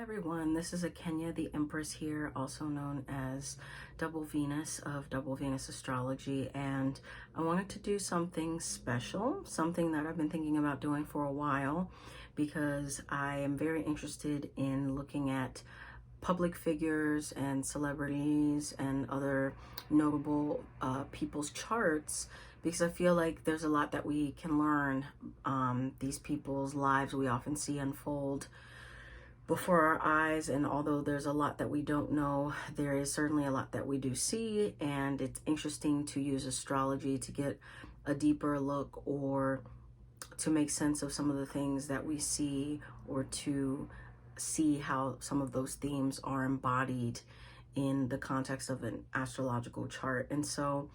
Everyone, this is Akenya, the Empress here, also known as Double Venus of Double Venus Astrology, and I wanted to do something special, something that I've been thinking about doing for a while, because I am very interested in looking at public figures and celebrities and other notable people's charts, because I feel like there's a lot that we can learn. These people's lives we often see unfold before our eyes, and although there's a lot that we don't know, there is certainly a lot that we do see, and it's interesting to use astrology to get a deeper look or to make sense of some of the things that we see, or to see how some of those themes are embodied in the context of an astrological chart. And so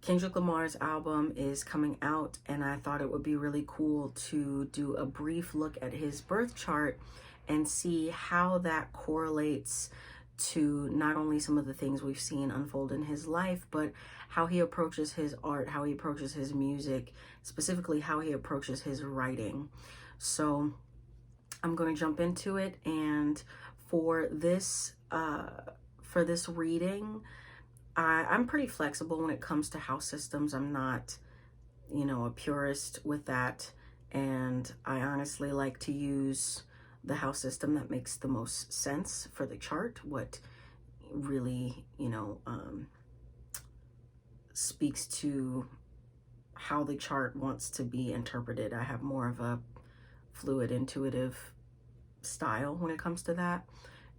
Kendrick Lamar's album is coming out, and I thought it would be really cool to do a brief look at his birth chart and see how that correlates to not only some of the things we've seen unfold in his life, but how he approaches his art, how he approaches his music, specifically how he approaches his writing. So I'm going to jump into it, and for this reading, I'm pretty flexible when it comes to house systems. I'm not, a purist with that, and I honestly like to use the house system that makes the most sense for the chart, what really, speaks to how the chart wants to be interpreted. I have more of a fluid, intuitive style when it comes to that.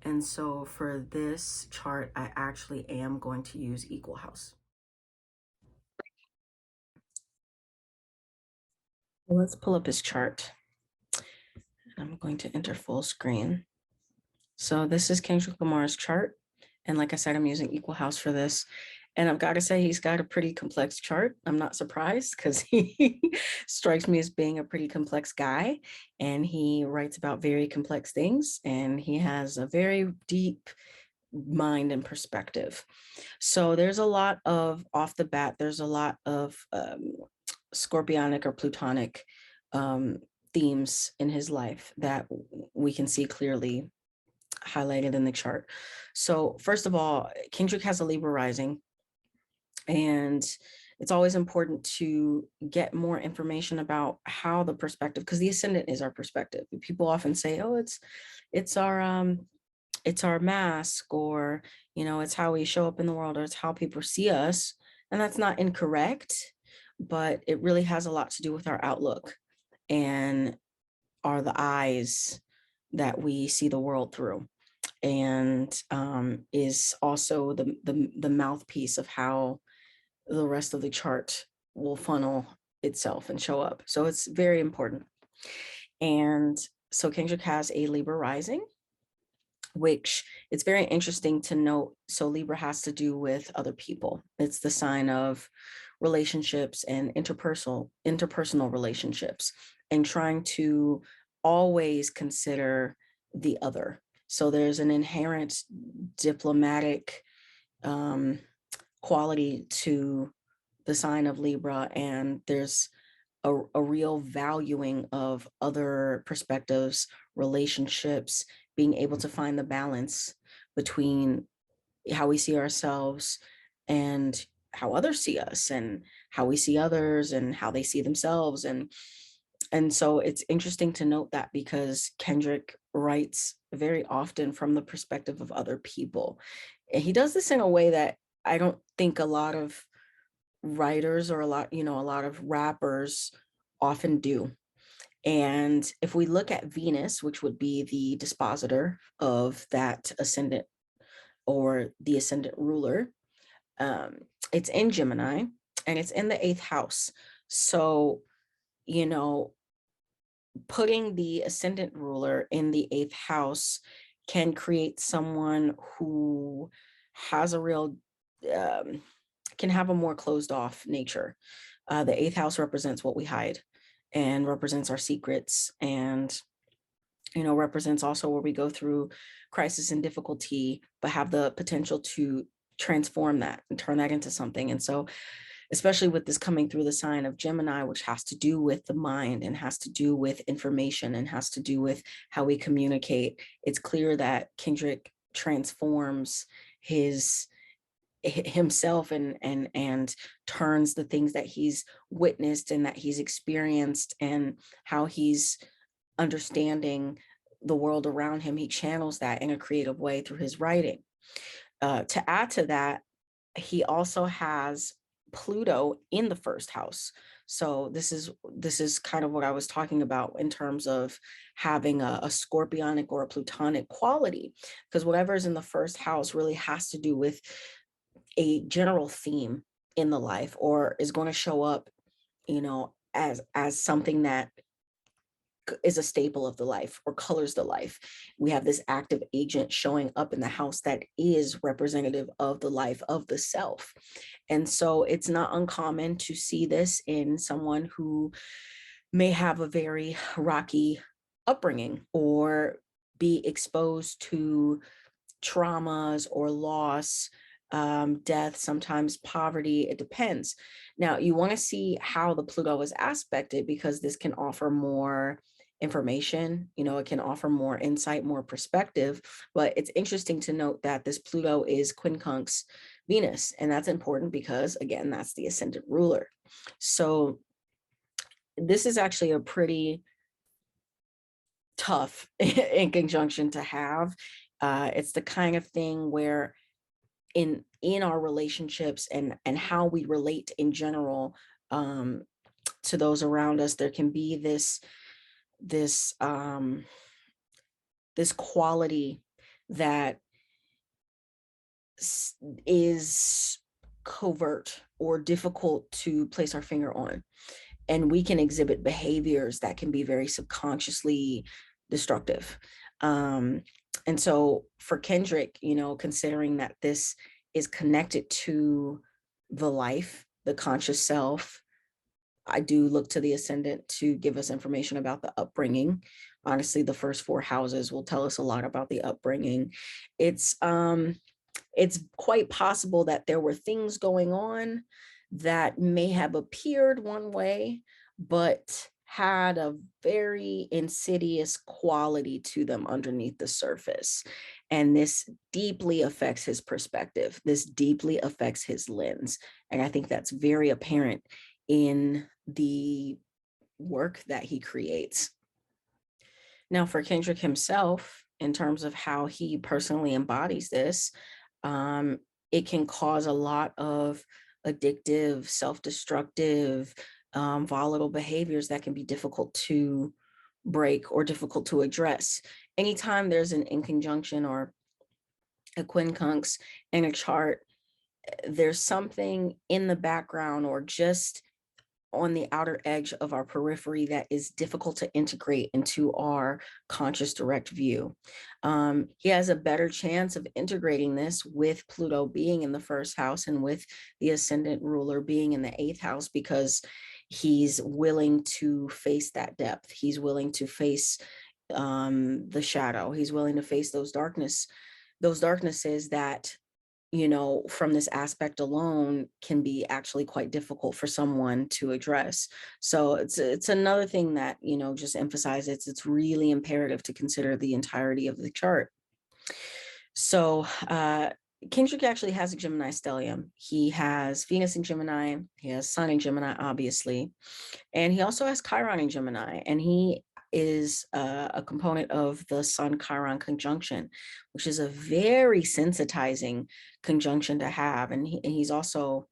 And so for this chart, I actually am going to use equal house. Let's pull up his chart. I'm going to enter full screen. So this is Kendrick Lamar's chart. And like I said, I'm using equal house for this. And I've got to say, he's got a pretty complex chart. I'm not surprised, because he strikes me as being a pretty complex guy. And he writes about very complex things. And he has a very deep mind and perspective. So there's a lot of, off the bat, there's a lot of scorpionic or plutonic themes in his life that we can see clearly highlighted in the chart. So first of all, Kendrick has a Libra rising, and it's always important to get more information about how the perspective, because the ascendant is our perspective. People often say, oh, it's our mask, or it's how we show up in the world, or it's how people see us. And that's not incorrect, but it really has a lot to do with our outlook, and are the eyes that we see the world through, and is also the mouthpiece of how the rest of the chart will funnel itself and show up. So it's very important. And so Kendrick has a Libra rising, which it's very interesting to note. So Libra has to do with other people. It's the sign of relationships and interpersonal relationships, and trying to always consider the other. So there's an inherent diplomatic quality to the sign of Libra, and there's a real valuing of other perspectives, relationships, being able to find the balance between how we see ourselves and how others see us, and how we see others and how they see themselves. And so it's interesting to note that, because Kendrick writes very often from the perspective of other people. And he does this in a way that I don't think a lot of writers, or a lot of rappers often do. And if we look at Venus, which would be the dispositor of that ascendant, or the ascendant ruler, it's in Gemini, and it's in the 8th house. So, putting the ascendant ruler in the 8th house can create someone who has a real, can have a more closed off nature. The 8th house represents what we hide, and represents our secrets, and represents also where we go through crisis and difficulty, but have the potential to transform that and turn that into something. And so especially with this coming through the sign of Gemini, which has to do with the mind and has to do with information and has to do with how we communicate. It's clear that Kendrick transforms himself and turns the things that he's witnessed and that he's experienced and how he's understanding the world around him. He channels that in a creative way through his writing. To add to that, he also has Pluto in the first house. So this is kind of what I was talking about in terms of having a scorpionic or a plutonic quality, because whatever is in the first house really has to do with a general theme in the life, or is going to show up, as something that is a staple of the life or colors the life. We have this active agent showing up in the house that is representative of the life of the self. And so it's not uncommon to see this in someone who may have a very rocky upbringing or be exposed to traumas or loss, death, sometimes poverty. It depends. Now, you want to see how the Pluto is aspected, because this can offer more information. It can offer more insight, more perspective. But it's interesting to note that this Pluto is quincunx Venus, and that's important because, again, that's the ascendant ruler. So this is actually a pretty tough in conjunction to have. It's the kind of thing where in our relationships and how we relate in general, to those around us, there can be this quality that is covert or difficult to place our finger on, and we can exhibit behaviors that can be very subconsciously destructive. And so for Kendrick, considering that this is connected to the life, the conscious self, I do look to the ascendant to give us information about the upbringing. Honestly, the first 4 houses will tell us a lot about the upbringing. It's quite possible that there were things going on that may have appeared one way, but had a very insidious quality to them underneath the surface. And this deeply affects his perspective. This deeply affects his lens. And I think that's very apparent in the work that he creates. Now, for Kendrick himself, in terms of how he personally embodies this, it can cause a lot of addictive, self-destructive, volatile behaviors that can be difficult to break or difficult to address. Anytime there's an inconjunction or a quincunx in a chart, there's something in the background or just on the outer edge of our periphery that is difficult to integrate into our conscious direct view. He has a better chance of integrating this with Pluto being in the first house and with the ascendant ruler being in the 8th house, because he's willing to face that depth. He's willing to face the shadow. He's willing to face those darknesses that, from this aspect alone can be actually quite difficult for someone to address. So it's another thing that, just emphasizes it's really imperative to consider the entirety of the chart. So Kendrick actually has a Gemini stellium. He has Venus in Gemini, he has Sun in Gemini, obviously, and he also has Chiron in Gemini, and he is a component of the Sun-Chiron conjunction, which is a very sensitizing conjunction to have. And he's also,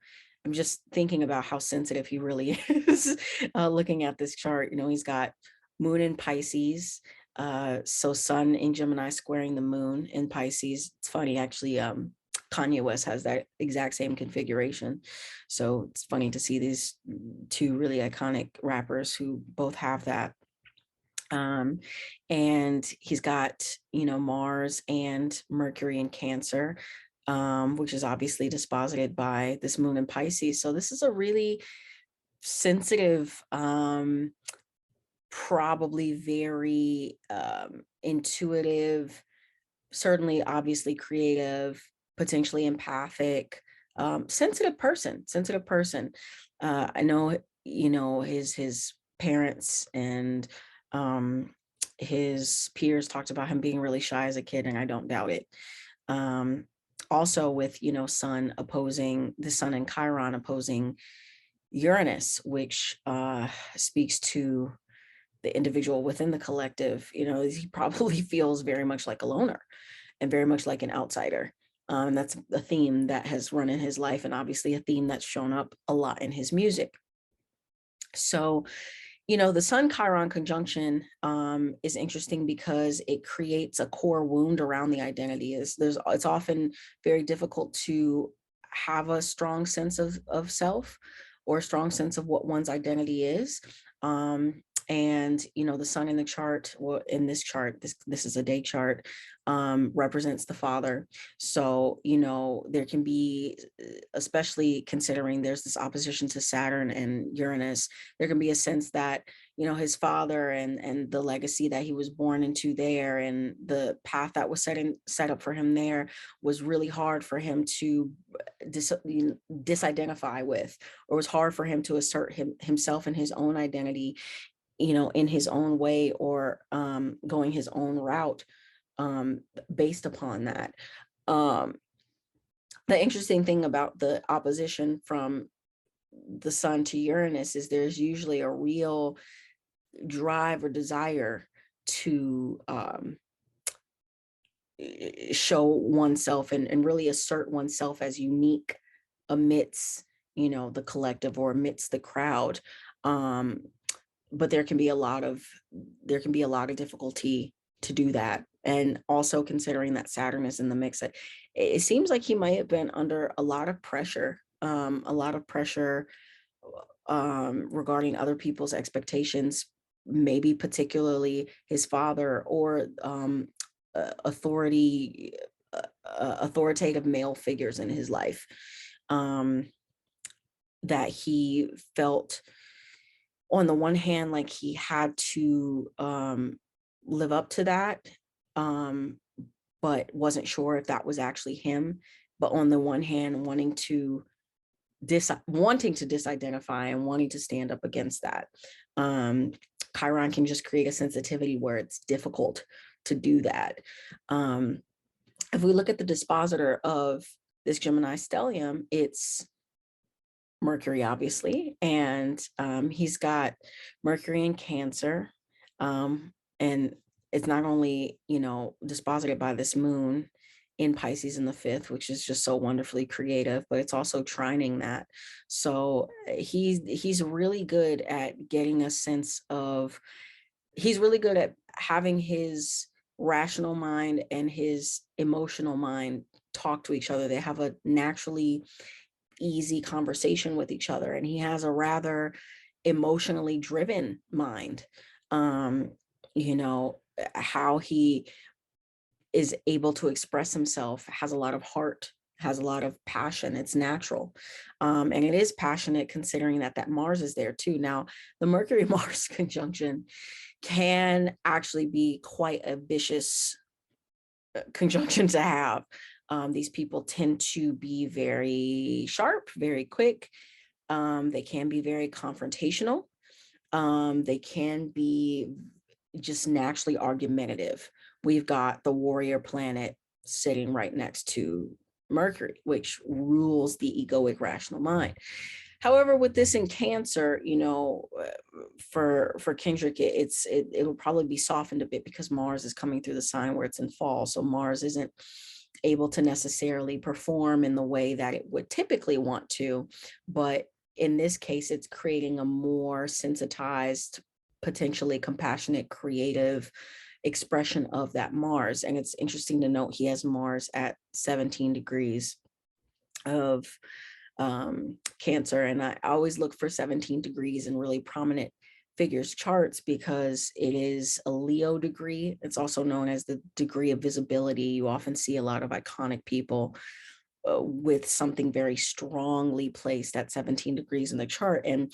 I'm just thinking about how sensitive he really is looking at this chart. He's got Moon in Pisces, so Sun in Gemini squaring the Moon in Pisces. It's funny, actually, Kanye West has that exact same configuration. So it's funny to see these 2 really iconic rappers who both have that. And he's got, Mars and Mercury in Cancer, which is obviously disposited by this Moon in Pisces. So this is a really sensitive, probably very intuitive, certainly obviously creative, potentially empathic, sensitive person. I know, his parents and his peers talked about him being really shy as a kid, and I don't doubt it. Um, Also with, Sun and Chiron opposing Uranus, which speaks to the individual within the collective. He probably feels very much like a loner and very much like an outsider. That's a theme that has run in his life, and obviously a theme that's shown up a lot in his music. So, the Sun-Chiron conjunction is interesting because it creates a core wound around the identity. It's often very difficult to have a strong sense of self, or a strong sense of what one's identity is. And the sun in the chart, well, in this chart, this is a day chart, represents the father. So there can be, especially considering there's this opposition to Saturn and Uranus, there can be a sense that his father and the legacy that he was born into there, and the path that was set up for him there, was really hard for him to disidentify with, or was hard for him to assert himself and his own identity, in his own way, or going his own route, based upon that. The interesting thing about the opposition from the sun to Uranus is there's usually a real drive or desire to show oneself, and really assert oneself as unique amidst the collective, or amidst the crowd. But there can be a lot of difficulty to do that. And also considering that Saturn is in the mix, it seems like he might have been under a lot of pressure, regarding other people's expectations, maybe particularly his father, or authoritative male figures in his life, that he felt, on the one hand, like he had to live up to that, but wasn't sure if that was actually him. But on the one hand, wanting to disidentify and wanting to stand up against that. Chiron can just create a sensitivity where it's difficult to do that. If we look at the dispositor of this Gemini stellium, it's Mercury, obviously, and he's got Mercury in Cancer, and it's not only disposited by this moon in Pisces in the fifth, which is just so wonderfully creative, but it's also trining that. So he's really good at getting a sense of, he's really good at having his rational mind and his emotional mind talk to each other. They have a naturally easy conversation with each other, and he has a rather emotionally driven mind. How he is able to express himself has a lot of heart, has a lot of passion. It's natural, and it is passionate, considering that Mars is there too. Now, the Mercury Mars conjunction can actually be quite a vicious conjunction to have. These people tend to be very sharp, very quick. They can be very confrontational. They can be just naturally argumentative. We've got the warrior planet sitting right next to Mercury, which rules the egoic rational mind. However, with this in Cancer, for Kendrick, it'll probably be softened a bit because Mars is coming through the sign where it's in fall. So Mars isn't able to necessarily perform in the way that it would typically want to. But in this case, it's creating a more sensitized, potentially compassionate, creative expression of that Mars. And it's interesting to note he has Mars at 17 degrees of Cancer. And I always look for 17 degrees in really prominent figures charts because it is a Leo degree. It's also known as the degree of visibility. You often see a lot of iconic people with something very strongly placed at 17 degrees in the chart. And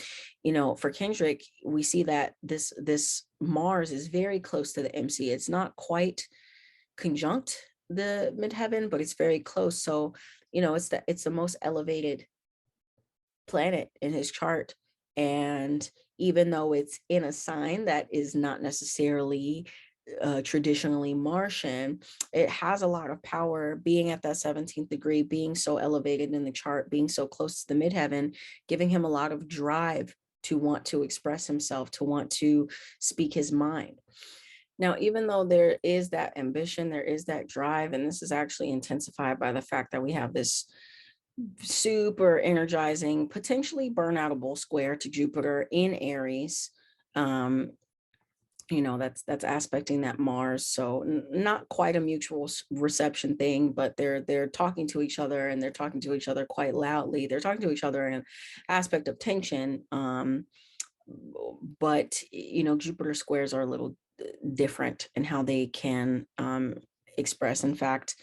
for Kendrick, we see that this Mars is very close to the MC. It's not quite conjunct the midheaven, but it's very close. So it's the most elevated planet in his chart. And even though it's in a sign that is not necessarily traditionally Martian, it has a lot of power being at that 17th degree, being so elevated in the chart, being so close to the midheaven, giving him a lot of drive to want to express himself, to want to speak his mind. Now, even though there is that ambition, there is that drive, and this is actually intensified by the fact that we have this super energizing, potentially burnoutable square to Jupiter in Aries. Um, that's aspecting that Mars. So not quite a mutual reception thing, but they're talking to each other, and they're talking to each other quite loudly. They're talking to each other in an aspect of tension. But Jupiter squares are a little different in how they can express. In fact,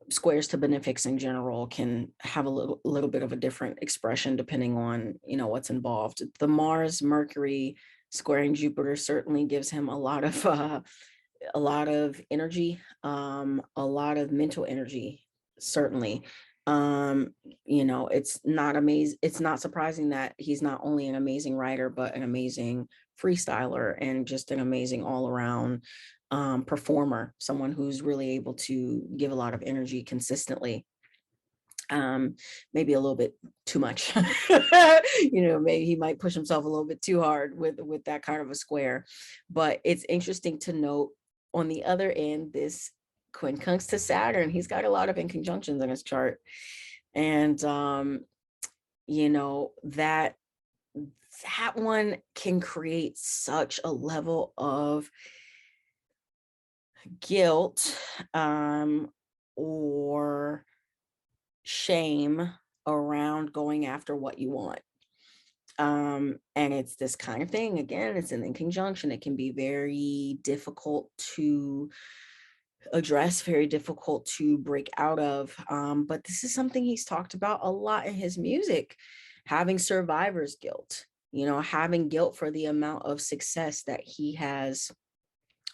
squares to benefics in general can have a little bit of a different expression depending on what's involved. The Mars Mercury squaring Jupiter certainly gives him a lot of energy, a lot of mental energy, certainly. It's not surprising that he's not only an amazing writer, but an amazing freestyler and just an amazing all around performer, someone who's really able to give a lot of energy consistently. Maybe a little bit too much. Maybe he might push himself a little bit too hard with that kind of a square. But it's interesting to note, on the other end, this quincunx to Saturn, he's got a lot of inconjunctions in his chart. And that one can create such a level of guilt or shame around going after what you want. And it's this kind of thing, again, it's an inconjunction. It can be very difficult to address, very difficult to break out of. But this is something he's talked about a lot in his music, having survivor's guilt, having guilt for the amount of success that he has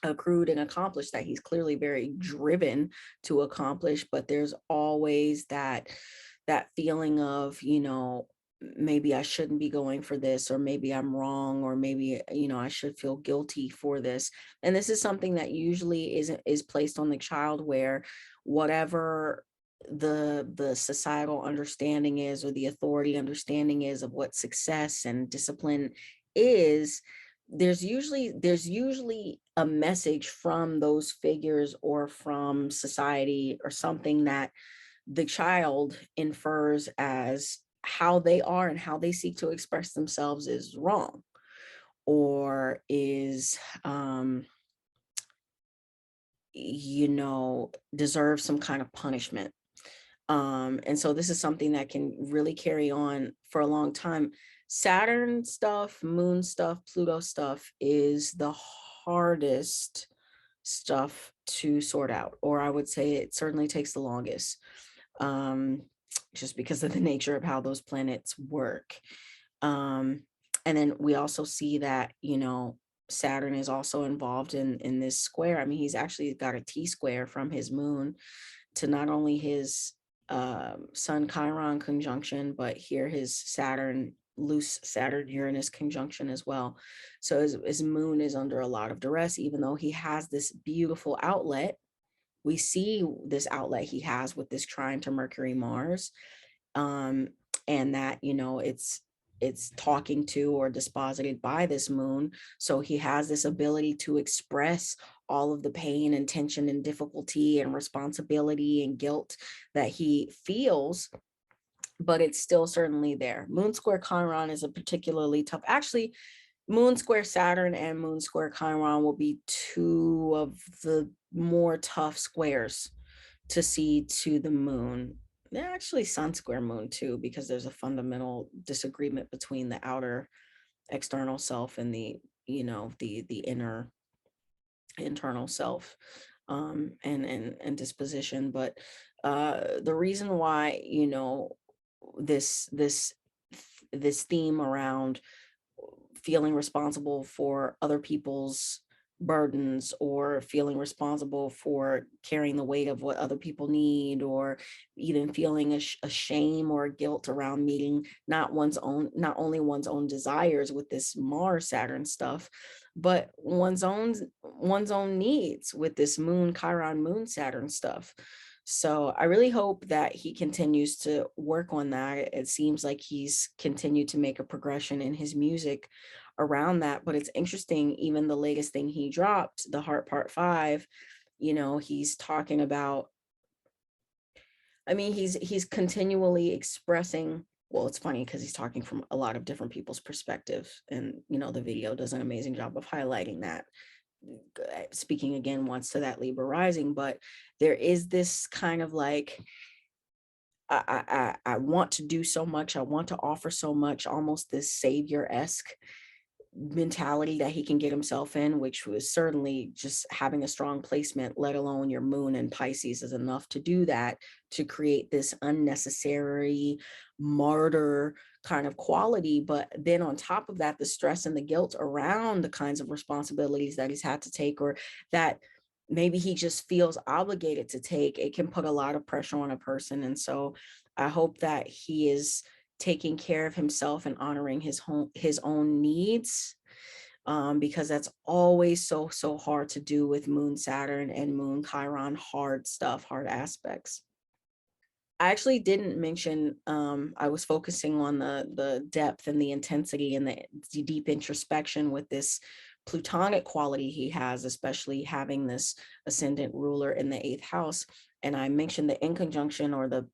accrued and accomplished, that he's clearly very driven to accomplish. But there's always that feeling of, maybe I shouldn't be going for this, or maybe I'm wrong, or maybe, I should feel guilty for this. And this is something that usually is placed on the child, where whatever the societal understanding is, or the authority understanding is of what success and discipline is, there's usually a message from those figures or from society or something that the child infers as how they are and how they seek to express themselves is wrong, or is deserve some kind of punishment. And so this is something that can really carry on for a long time. Saturn stuff, moon stuff, Pluto stuff is the hardest stuff to sort out, or I would say it certainly takes the longest, just because of the nature of how those planets work. And then we also see that, Saturn is also involved in this square. I mean, he's actually got a T square from his moon to not only his Sun-Chiron conjunction, but here his loose Saturn Uranus conjunction as well. So his moon is under a lot of duress, even though he has this beautiful outlet. We see this outlet he has with this trine to Mercury Mars, and that it's talking to or disposited by this moon. So he has this ability to express all of the pain and tension and difficulty and responsibility and guilt that he feels, but it's still certainly there. Moon square Chiron is a particularly tough, actually. Moon square Saturn and moon square Chiron will be two of the more tough squares to see to the moon. They're actually Sun square moon too, because there's a fundamental disagreement between the outer external self and the inner internal self, and disposition. But the reason why this theme around feeling responsible for other people's burdens or feeling responsible for carrying the weight of what other people need, or even feeling a shame or guilt around meeting not only one's own desires with this Mars Saturn stuff, but one's own needs with this Moon Chiron Moon Saturn stuff. So I really hope that he continues to work on that. It seems like he's continued to make a progression in his music around that. But it's interesting, even the latest thing he dropped, The Heart Part 5, he's talking about, I mean, he's continually expressing, well, it's funny because he's talking from a lot of different people's perspectives. And, the video does an amazing job of highlighting that, speaking again once to that Libra rising. But there is this kind of like, I want to do so much, I want to offer so much, almost this savior-esque mentality that he can get himself in, which was certainly just having a strong placement, let alone your moon in Pisces, is enough to do that, to create this unnecessary martyr kind of quality. But then on top of that, the stress and the guilt around the kinds of responsibilities that he's had to take, or that maybe he just feels obligated to take, it can put a lot of pressure on a person. And so I hope that he is taking care of himself and honoring his own needs, because that's always so hard to do with Moon Saturn and Moon Chiron, hard stuff, hard aspects. I actually didn't mention, I was focusing on the depth and the intensity and the deep introspection with this plutonic quality he has, especially having this ascendant ruler in the 8th house. And I mentioned the inconjunction or the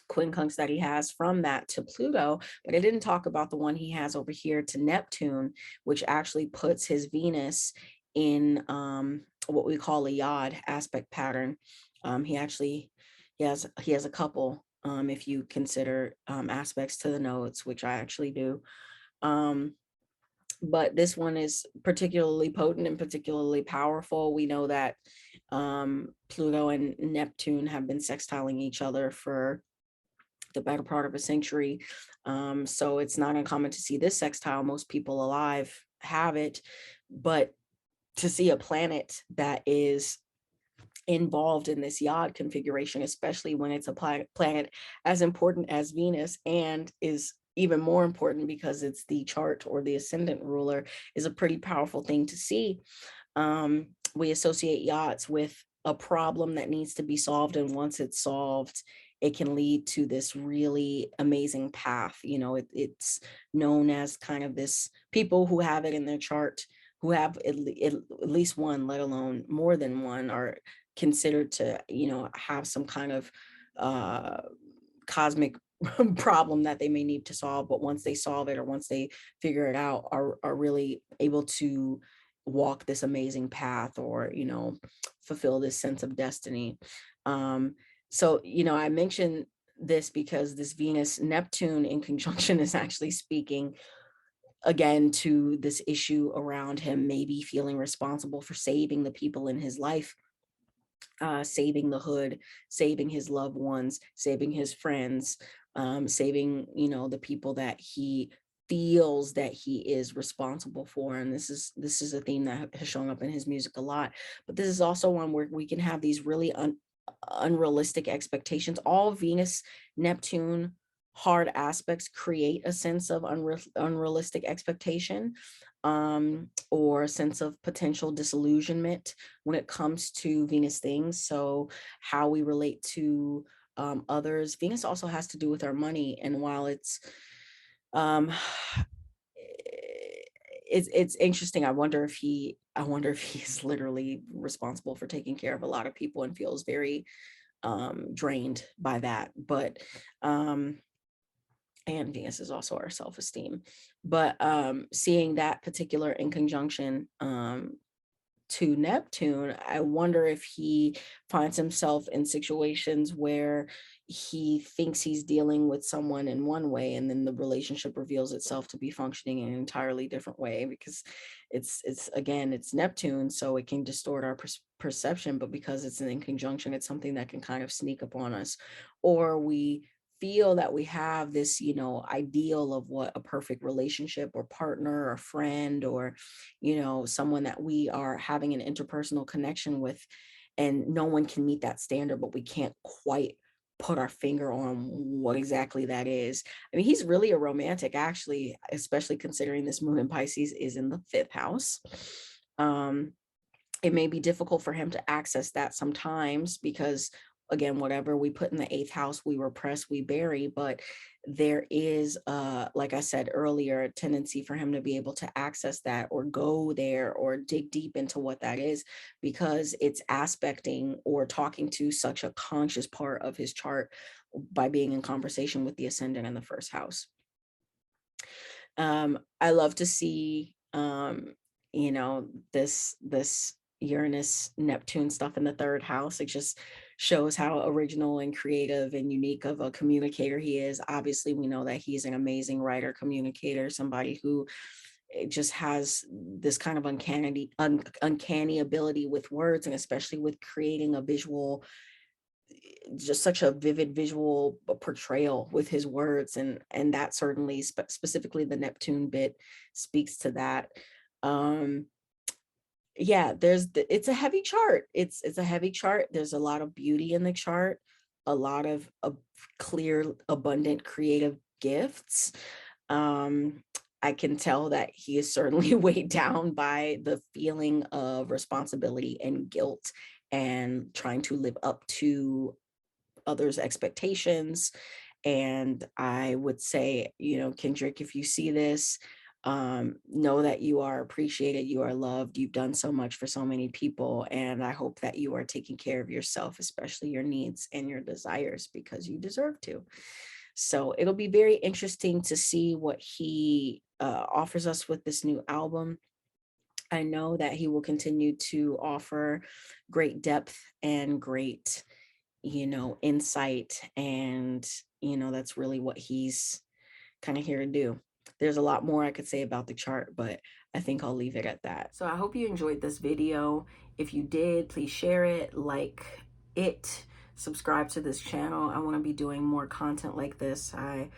quincunx that he has from that to Pluto, but I didn't talk about the one he has over here to Neptune, which actually puts his Venus in what we call a yod aspect pattern. He has a couple, if you consider aspects to the nodes, which I actually do. But this one is particularly potent and particularly powerful. We know that Pluto and Neptune have been sextiling each other for the better part of a century. So it's not uncommon to see this sextile. Most people alive have it, but to see a planet that is involved in this yod configuration, especially when it's a planet as important as Venus, and is even more important because it's the chart or the ascendant ruler, is a pretty powerful thing to see. We associate yods with a problem that needs to be solved, and once it's solved, it can lead to this really amazing path. It's known as kind of this, people who have it in their chart, who have at least one, let alone more than one, are considered to, have some kind of cosmic problem that they may need to solve. But once they solve it, or once they figure it out, are really able to walk this amazing path, or, fulfill this sense of destiny. So, I mentioned this because this Venus Neptune in conjunction is actually speaking again to this issue around him maybe feeling responsible for saving the people in his life, saving the hood, saving his loved ones, saving his friends, saving, the people that he feels that he is responsible for. And this is a theme that has shown up in his music a lot. But this is also one where we can have these really unrealistic expectations. All Venus Neptune hard aspects create a sense of unrealistic expectation, or a sense of potential disillusionment when it comes to Venus things. So how we relate to others. Venus also has to do with our money, and while um it's interesting, I wonder if he's literally responsible for taking care of a lot of people and feels very drained by that. But and Venus is also our self-esteem. But seeing that particular in conjunction to Neptune, I wonder if he finds himself in situations where he thinks he's dealing with someone in one way, and then the relationship reveals itself to be functioning in an entirely different way, because it's Neptune, so it can distort our perception. But because it's in conjunction, it's something that can kind of sneak up on us, or we feel that we have this, you know, ideal of what a perfect relationship or partner or friend or, you know, someone that we are having an interpersonal connection with, and no one can meet that standard, but we can't quite put our finger on what exactly that is. I mean, he's really a romantic, actually, especially considering this moon in Pisces is in the 5th house. It may be difficult for him to access that sometimes because, again, whatever we put in the 8th house, we repress, we bury. But there is, like I said earlier, a tendency for him to be able to access that or go there or dig deep into what that is, because it's aspecting or talking to such a conscious part of his chart by being in conversation with the ascendant in the 1st house. I love to see, you know, this Uranus Neptune stuff in the 3rd house. It just shows how original and creative and unique of a communicator he is. Obviously, we know that he's an amazing writer, communicator, somebody who just has this kind of uncanny ability with words, and especially with creating a visual, just such a vivid visual portrayal with his words, and that certainly specifically the Neptune bit speaks to that. um yeah, it's a heavy chart. It's a heavy chart. There's a lot of beauty in the chart, a lot of clear, abundant creative gifts. I can tell that he is certainly weighed down by the feeling of responsibility and guilt and trying to live up to others' expectations. And I would say, you know, Kendrick, if you see this, know that you are appreciated, you are loved, you've done so much for so many people. And I hope that you are taking care of yourself, especially your needs and your desires, because you deserve to. So it'll be very interesting to see what he offers us with this new album. I know that he will continue to offer great depth and great, you know, insight. And, you know, that's really what he's kind of here to do. There's a lot more I could say about the chart, but I think I'll leave it at that. So I hope you enjoyed this video. If you did, please share it, like it, subscribe to this channel. I want to be doing more content like this. I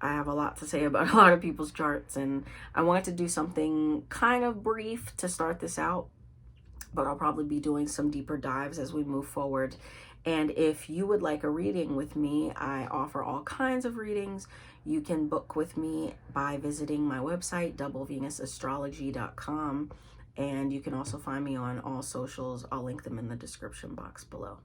have a lot to say about a lot of people's charts, and I wanted to do something kind of brief to start this out, but I'll probably be doing some deeper dives as we move forward. And if you would like a reading with me, I offer all kinds of readings. You can book with me by visiting my website, doublevenusastrology.com. And you can also find me on all socials. I'll link them in the description box below.